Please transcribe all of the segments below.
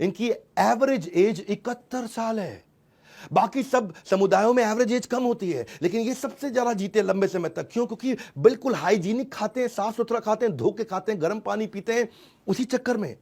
इनकी average age 71 साल है। बाकी सब समुदायों में एवरेज एज कम होती है, लेकिन ये सबसे ज्यादा जीते हैं लंबे समय तक। क्यों? क्योंकि बिल्कुल हाइजीनिक खाते हैं, साफ सुथरा खाते हैं, धो के खाते हैं, गर्म पानी पीते हैं। उसी चक्कर में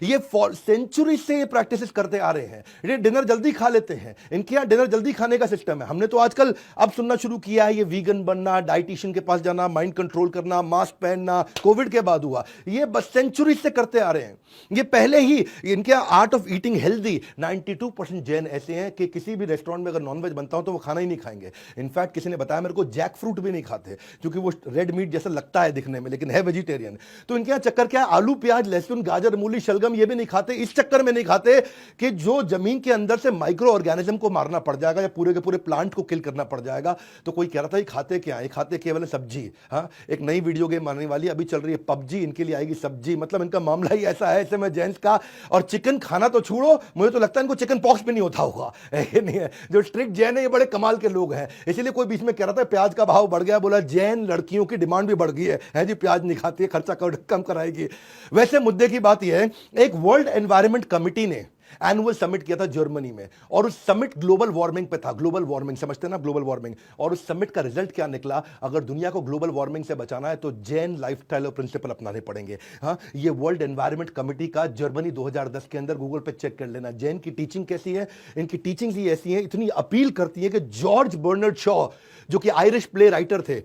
ये सेंचुरी से ये प्रैक्टिसेस करते आ रहे हैं। ये डिनर जल्दी खा लेते हैं, इनके यहाँ डिनर जल्दी खाने का सिस्टम है। हमने तो आजकल अब सुनना शुरू किया है ये वीगन बनना, डाइटिशियन के पास जाना, माइंड कंट्रोल करना, मास्क पहनना, कोविड के बाद हुआ। ये बस सेंचुरी से करते आ रहे हैं। ये पहले ही इनके art of eating healthy 92% Jain ऐसे हैं कि किसी भी रेस्टोरेंट में अगर नॉनवेज बनता हो तो वो खाना ही नहीं खाएंगे। इनफैक्ट किसी ने बताया मेरे को जैक फ्रूट भी नहीं खाते, क्योंकि वो रेड मीट जैसा लगता है दिखने में, लेकिन है वेजिटेरियन। तो इनके यहाँ चक्कर क्या है, आलू प्याज लहसुन गाजर मूली शलगम ये भी नहीं खाते। इस चक्कर में नहीं खाते कि जो जमीन के अंदर से माइक्रो ऑर्गेनिज्म को मारना पड़ जाएगा या पूरे के पूरे प्लांट को किल करना पड़ जाएगा। तो कोई कह रहा था ये खाते क्या है, खाते केवल सब्जी। हाँ, एक नई वीडियो गेम आने वाली अभी चल रही है पबजी, इनके लिए आएगी सब्जी। मतलब इनका मामला ही ऐसा है ऐसे में जेंट्स का। और चिकन खाना तो छोड़ो, मुझे तो लगता है इनको चिकन पॉक्स भी नहीं होता होगा। ये नहीं है, जो स्ट्रिक्ट जैन है ये बड़े कमाल के लोग हैं। इसलिए कोई बीच में कह रहा था प्याज का भाव बढ़ गया, बोला जैन लड़कियों की डिमांड भी बढ़ गई है जी, प्याज नहीं खाती है, खर्चा कम कराएगी। वैसे मुद्दे की बात यह है, एक वर्ल्ड एनवायरनमेंट कमिटी ने एनुअल समिट किया था जर्मनी में, और उस समिट ग्लोबल वार्मिंग पे था। ग्लोबल वार्मिंग समझते हैं ना, ग्लोबल वार्मिंग। और उस समिट का रिजल्ट क्या निकला, अगर दुनिया को ग्लोबल वार्मिंग से बचाना है तो जैन लाइफस्टाइल और प्रिंसिपल अपनाने पड़ेंगे। हाँ, ये वर्ल्ड एनवायरनमेंट कमिटी का जर्मनी 2010 के अंदर गूगल पे चेक कर लेना। जैन की टीचिंग कैसी है, इनकी टीचिंग ही ऐसी है, इतनी अपील करती है कि जॉर्ज बर्नार्ड शॉ जो कि आयरिश प्ले राइटर थे,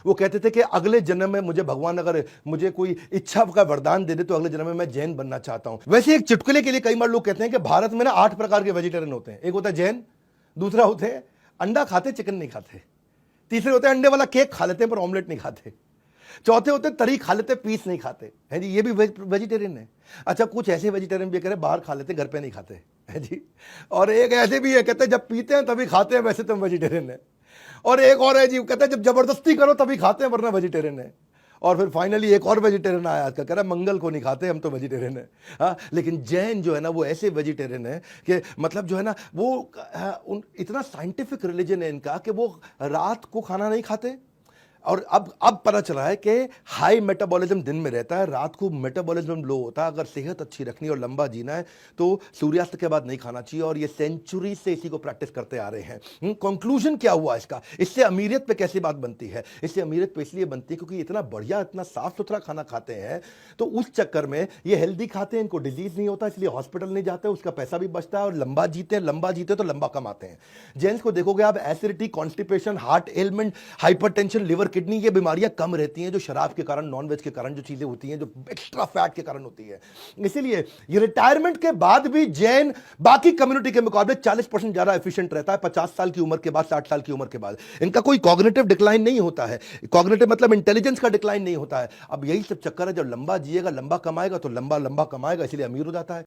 वो कहते थे कि अगले जन्म में मुझे भगवान अगर मुझे कोई इच्छा का वरदान दे दे तो अगले जन्म में मैं जैन बनना चाहता हूं। वैसे एक चुटकुले के लिए कई बार लोग कहते हैं कि भारत में ना 8 प्रकार के वेजिटेरियन होते हैं। एक होता है जैन, दूसरा होते हैं अंडा खाते चिकन नहीं खाते, तीसरे होते हैं अंडे वाला केक खा लेते हैं पर ऑमलेट नहीं खाते, चौथे होते हैं तरी खा लेते पीस नहीं खाते हैं जी, ये भी वेजिटेरियन है। अच्छा, कुछ ऐसे वेजिटेरियन भी कह रहे बाहर खा लेते घर पे नहीं खाते है जी। और एक ऐसे भी है कहते हैं जब पीते हैं तभी खाते हैं, वैसे तो वेजिटेरियन है। और एक और है जी, कहते हैं जब जबरदस्ती करो तभी खाते हैं वरना वेजिटेरियन है। और फिर फाइनली एक और वेजिटेरियन आया आजकल, कह रहा है मंगल को नहीं खाते हम तो वेजिटेरियन है। हाँ, लेकिन जैन जो है ना वो ऐसे वेजिटेरियन है कि मतलब जो है ना वो इतना साइंटिफिक रिलीजन है इनका कि वो रात को खाना नहीं खाते। और अब पता चला है कि हाई मेटाबॉलिज्म दिन में रहता है, रात को मेटाबॉलिज्म लो होता है। अगर सेहत अच्छी रखनी और लंबा जीना है तो सूर्यास्त के बाद नहीं खाना चाहिए, और ये सेंचुरी से इसी को प्रैक्टिस करते आ रहे हैं। कंक्लूजन क्या हुआ इसका, इससे अमीरियत पे कैसी बात बनती है? इससे अमीरियत पे इसलिए बनती है क्योंकि इतना बढ़िया इतना साफ सुथरा खाना खाते हैं, तो उस चक्कर में ये हेल्दी खाते हैं, इनको डिजीज नहीं होता, इसलिए हॉस्पिटल नहीं जाते, उसका पैसा भी बचता है और लंबा जीते तो लंबा कमाते हैं। जेंट्स को देखोगे आप, acidity, constipation, heart element, hypertension, liver kidney, ये बीमारियां कम रहती हैं जो शराब के कारण, नॉनवेज के कारण जो चीजें होती हैं, जो एक्स्ट्रा फैट के कारण होती है। इसीलिए ये रिटायरमेंट के बाद भी जैन बाकी कम्युनिटी के मुकाबले 40% ज्यादा एफिशिएंट रहता है 50 साल की उम्र के बाद, 60 साल की उम्र के बाद। इनका कोई कॉग्निटिव डिक्लाइन नहीं होता है, कॉग्निटिव मतलब इंटेलिजेंस का डिक्लाइन नहीं होता है। अब यही सब चक्कर है, जब लंबा जिएगा लंबा कमाएगा तो लंबा कमाएगा, इसलिए अमीर हो जाता है।